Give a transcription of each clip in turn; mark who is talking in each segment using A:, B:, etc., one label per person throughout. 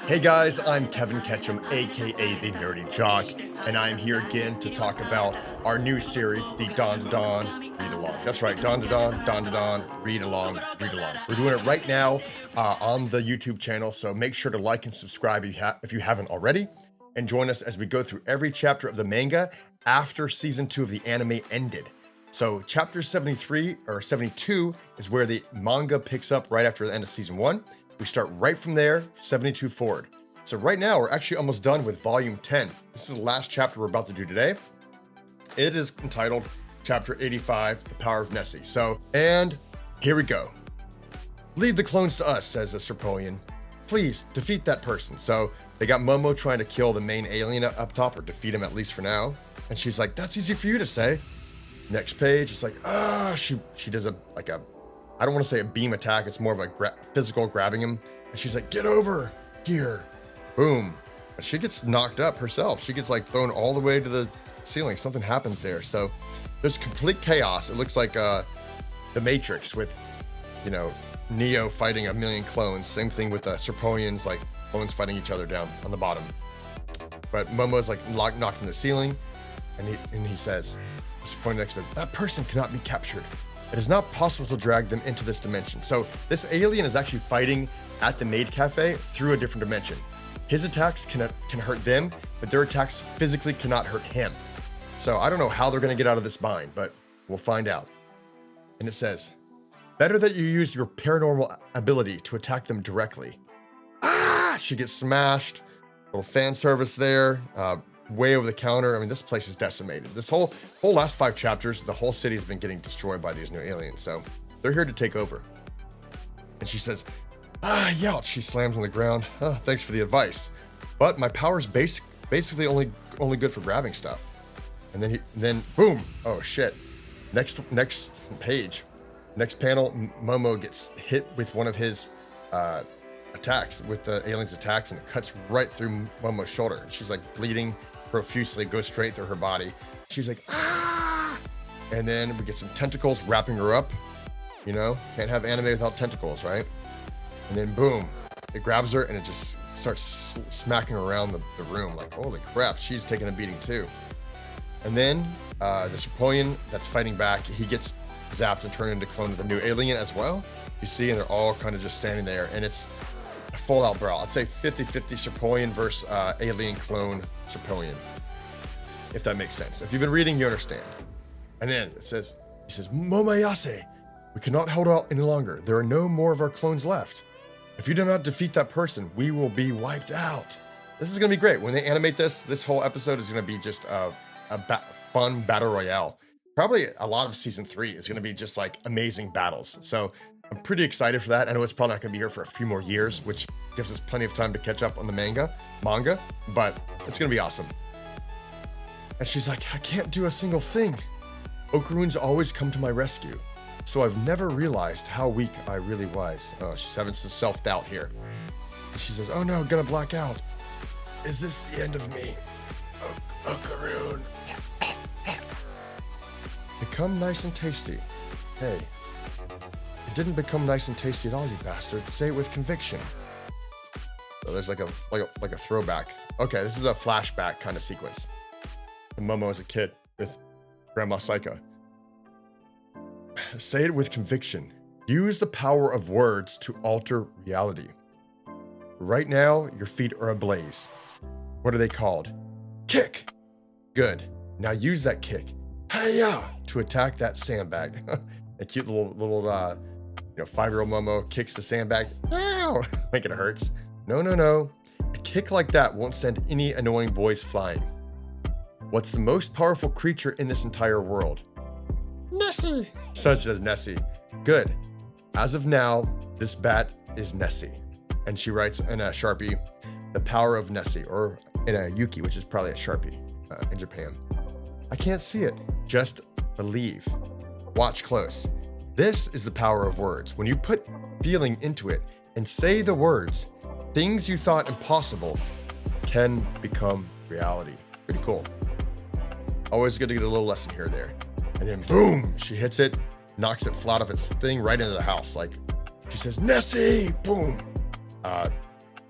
A: Hey guys, I'm Kevin Ketchum, aka the Nerdy Jock, and I'm here again to talk about our new series, the Dawn to Dawn Read Along. That's right, Dawn to Dawn, Dawn to Dawn, Read Along, Read Along. We're doing it right now on the YouTube channel, so make sure to like and subscribe if you haven't already, and join us as we go through every chapter of the manga after season 2 of the anime ended. So chapter 73 or 72 is where the manga picks up right after the end of season 1. We start right from there, 72 forward. So right now, we're actually almost done with volume 10. This is the last chapter we're about to do today. It is entitled Chapter 85, The Power of Nessie. So, and here we go. Leave the clones to us, says the Serpolian. Please, defeat that person. So they got Momo trying to kill the main alien up top, or defeat him at least for now. And she's like, that's easy for you to say. Next page, it's like, she does I don't want to say a beam attack. It's more of a physical grabbing him. And she's like, get over here. Boom. But she gets knocked up herself. She gets like thrown all the way to the ceiling. Something happens there. So there's complete chaos. It looks like the Matrix with, Neo fighting a million clones. Same thing with the Serpolians, like clones fighting each other down on the bottom. But Momo's like knocked in the ceiling. And he says, Serpolian next says, that person cannot be captured. It is not possible to drag them into this dimension. So this alien is actually fighting at the maid cafe through a different dimension. His attacks can hurt them, but their attacks physically cannot hurt him. So I don't know how they're going to get out of this bind, but we'll find out. And it says, better that you use your paranormal ability to attack them directly. She gets smashed. Little fan service there. Way over the counter. I mean, this place is decimated. This whole last 5 chapters, the whole city has been getting destroyed by these new aliens. So they're here to take over. And she says, yeah. She slams on the ground. Oh, thanks for the advice. But my power's basically only good for grabbing stuff. And then boom. Oh shit. Next page. Next panel, Momo gets hit with one of his attacks, with the alien's attacks, and it cuts right through Momo's shoulder. And she's like bleeding profusely, goes straight through her body. She's like, ah! And then we get some tentacles wrapping her up. Can't have anime without tentacles, right? And then boom, it grabs her and it just starts smacking around the room. Like, holy crap, she's taking a beating too. And then the Serpolian that's fighting back, he gets zapped and turned into clone of the new alien as well. You see, and they're all kind of just standing there, and it's a full out brawl. I'd say 50-50 Serpolian versus alien clone Serpolian, if that makes sense. If you've been reading, you understand. And then he says, Momo Ayase, we cannot hold out any longer. There are no more of our clones left. If you do not defeat that person, we will be wiped out. This is going to be great. When they animate this whole episode is going to be just a fun battle royale. Probably a lot of season 3 is going to be just like amazing battles. So I'm pretty excited for that. I know it's probably not going to be here for a few more years, which gives us plenty of time to catch up on the manga, but it's going to be awesome. And she's like, I can't do a single thing. Okarun's always come to my rescue, so I've never realized how weak I really was. Oh, she's having some self-doubt here. And she says, oh no, gonna black out. Is this the end of me? Okarun. Become nice and tasty. Hey, it didn't become nice and tasty at all, you bastard. Say it with conviction. So there's like a throwback. Okay, this is a flashback kind of sequence. And Momo as a kid with Grandma Saika. Say it with conviction. Use the power of words to alter reality. Right now, your feet are ablaze. What are they called? Kick. Good. Now use that kick. Hiya! To attack that sandbag. A cute little 5-year-old Momo kicks the sandbag. Ow! Like it hurts. No. A kick like that won't send any annoying boys flying. What's the most powerful creature in this entire world? Nessie. Such as Nessie. Good. As of now, this bat is Nessie. And she writes in a Sharpie, the power of Nessie, or in a Yuki, which is probably a Sharpie in Japan. I can't see it. Just believe. Watch close. This is the power of words. When you put feeling into it and say the words, things you thought impossible can become reality. Pretty cool. Always good to get a little lesson here or there. And then boom, she hits it, knocks it flat off its thing right into the house. Like, she says, Nessie, boom.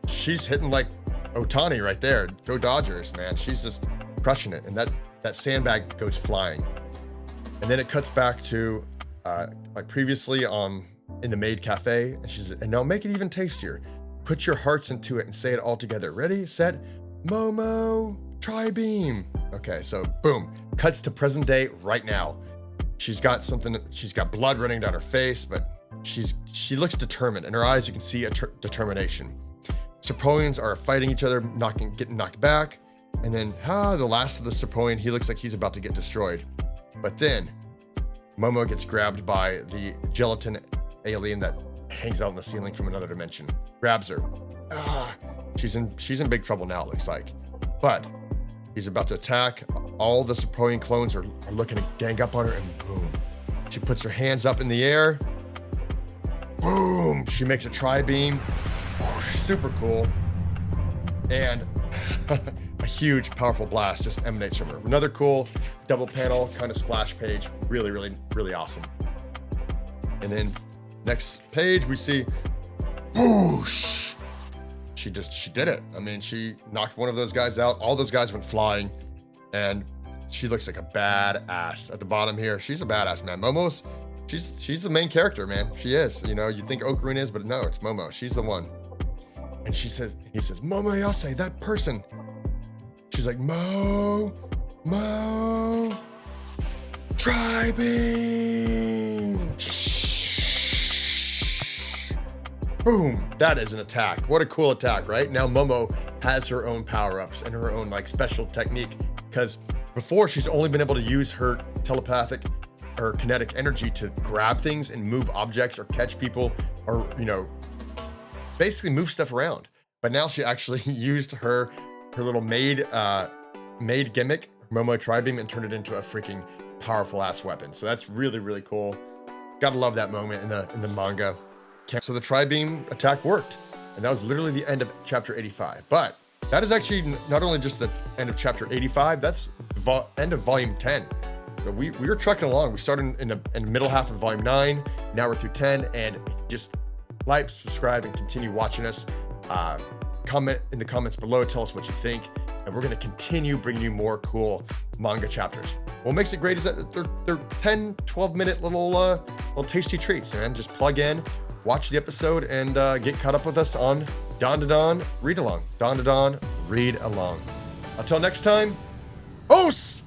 A: she's hitting like Otani right there. Go Dodgers, man. She's just crushing it. And that sandbag goes flying. And then it cuts back to like previously in the maid cafe. And she says, and now make it even tastier. Put your hearts into it and say it all together. Ready, set, Momo Tri-Beam. Okay, so boom, cuts to present day right now. She's got blood running down her face, but she looks determined. In her eyes, you can see a determination. Serpoians are fighting each other, getting knocked back. And then, the last of the Serpoian, he looks like he's about to get destroyed. But then, Momo gets grabbed by the gelatin alien that hangs out in the ceiling from another dimension. Grabs her. She's in big trouble now, it looks like. But he's about to attack. All the Serpoian clones are looking to gang up on her, and boom. She puts her hands up in the air. Boom! She makes a tri-beam. Super cool. And a huge, powerful blast just emanates from her. Another cool double panel kind of splash page. Really, really, really awesome. And then next page, we see whoosh. She did it. I mean, she knocked one of those guys out. All those guys went flying. And she looks like a badass at the bottom here. She's a badass, man. Momos, she's the main character, man. She is. You know, you think Okarun is, but no, it's Momo. She's the one. And he says, Momo Ayase, that person. She's like, Mo Tri-Beam. Boom, that is an attack. What a cool attack, right? Now Momo has her own power-ups and her own like special technique, because before she's only been able to use her telepathic or kinetic energy to grab things and move objects or catch people or, you know, basically move stuff around. But now she actually used her little maid gimmick, Momo Tri-Beam, and turned it into a freaking powerful ass weapon. So that's really, really cool. Gotta love that moment in the manga. So the Tri-Beam attack worked, and that was literally the end of chapter 85. But that is actually not only just the end of chapter 85, that's end of volume 10. So we were trucking along. We started in the middle half of volume 9. Now we're through 10, and just like, subscribe, and continue watching us. Comment in the comments below, tell us what you think, and we're going to continue bringing you more cool manga chapters. What makes it great is that they're 10, 12-minute little tasty treats, man. Just plug in, watch the episode, and get caught up with us on Don to Don Read Along. Don to Don Read Along. Until next time, os!